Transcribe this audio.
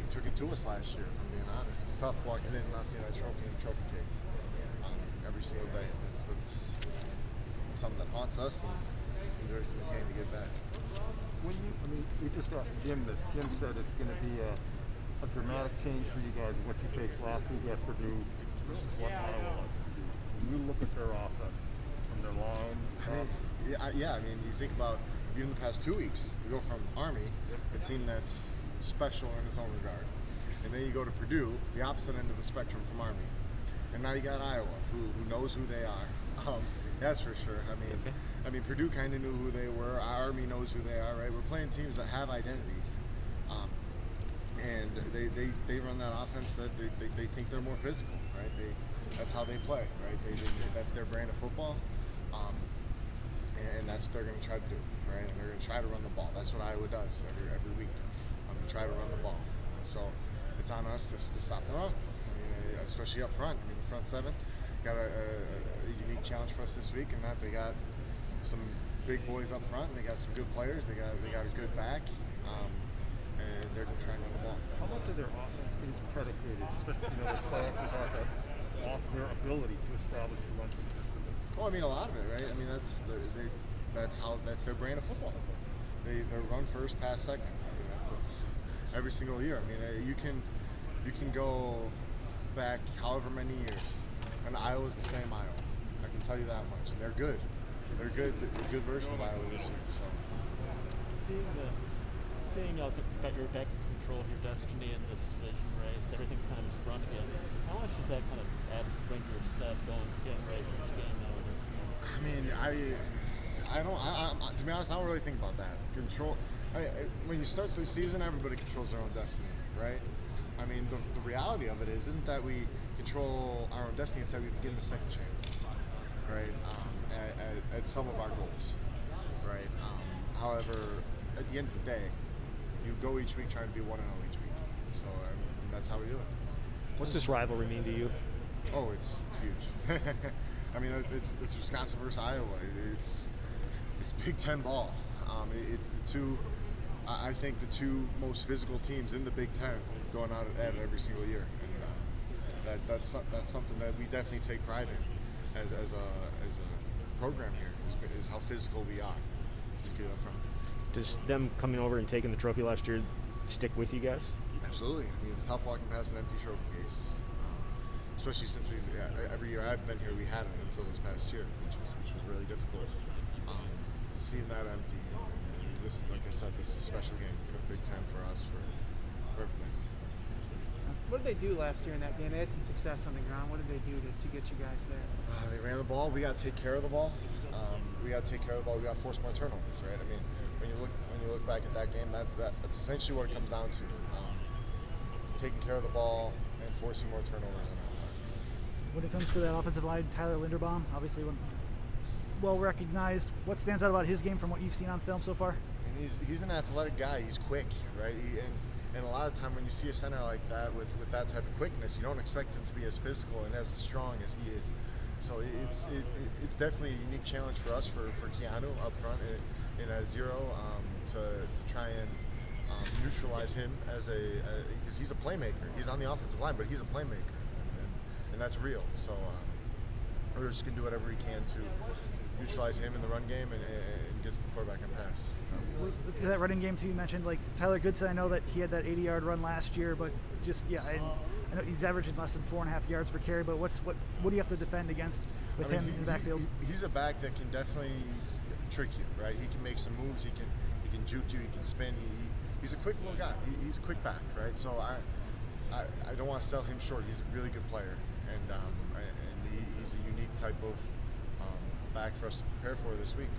took it to us last year, if I'm being honest. It's tough walking in and not seeing that trophy in the trophy case every single day. That's something that haunts us, and we do everything we can to get back. We just asked Jim this. Jim said it's going to be a dramatic change for you guys. What you faced last week at Purdue versus what Iowa likes to do. When you look at their offense, from their line, I mean, you think about even the past 2 weeks. You go from Army, a team that's special in its own regard, and then you go to Purdue, the opposite end of the spectrum from Army, and now you got Iowa, who knows who they are. That's for sure. I mean, Purdue kind of knew who they were. Army knows who they are, right? We're playing teams that have identities, and they run that offense that they think they're more physical, right? That's how they play, right? That's their brand of football, and that's what they're going to try to do, right? And they're going to try to run the ball. That's what Iowa does every week. Try to run the ball. So it's on us to stop the run. I mean, especially up front. I mean, the front seven got a unique challenge for us this week, in that they got some big boys up front, and they got some good players. They got a good back, and they're going to try and run the ball. How much of their offense is predicated, especially their play has that, off their ability to establish the run consistently? Well, I mean, a lot of it, right? I mean, that's their brand of football. They're run first, pass second. I mean, that's every single year. I mean, you can go back however many years, and Iowa's the same Iowa. I can tell you that much. And they're good. They're good. They're a good version of Iowa this year. So. Seeing that you're back in control of your destiny in this division race, everything's kind of just run again. How much does that kind of add a spring to your step getting ready for each game now? I mean, I don't. To be honest, I don't really think about that. When you start the season, everybody controls their own destiny, right? I mean, the reality of it isn't that we control our own destiny, it's that we can get a second chance, right? At some of our goals, right? However, at the end of the day, you go each week trying to be 1-0 each week. So that's how we do it. What's this rivalry mean to you? Oh, it's huge. I mean, it's Wisconsin versus Iowa. It's Big Ten ball. It's I think the two most physical teams in the Big Ten going out at it every single year, and that's something that we definitely take pride in as a program here. Is how physical we are, particularly up front. Does them coming over and taking the trophy last year stick with you guys? Absolutely. I mean, it's tough walking past an empty trophy case, especially since every year I've been here we hadn't until this past year, which was really difficult. Seeing that empty, this, like I said, this is a special game for the Big Ten for us, for everybody. What did they do last year in that game? They had some success on the ground. What did they do to get you guys there? They ran the ball. We got to take care of the ball. We got to force more turnovers, right? I mean, when you look back at that game, that's essentially what it comes down to: taking care of the ball and forcing more turnovers on that part. When it comes to that offensive line, Tyler Linderbaum, obviously well recognized. What stands out about his game from what you've seen on film so far? And he's an athletic guy. He's quick, right? And a lot of time when you see a center like that with that type of quickness, you don't expect him to be as physical and as strong as he is. So it's definitely a unique challenge for us for Keanu up front in a zero to try and neutralize him because he's a playmaker. He's on the offensive line, but he's a playmaker, and that's real. So we're just gonna do whatever we can to neutralize him in the run game and gets the quarterback and pass. That running game too, you mentioned like Tyler Goodson. I know that he had that 80-yard run last year, but I know he's averaging less than 4.5 yards per carry. But what do you have to defend against with him in the backfield? He's a back that can definitely trick you, right? He can make some moves. He can juke you. He can spin. He's a quick little guy. He's a quick back, right? So I don't want to sell him short. He's a really good player, and he's a unique type of back for us to prepare for this week.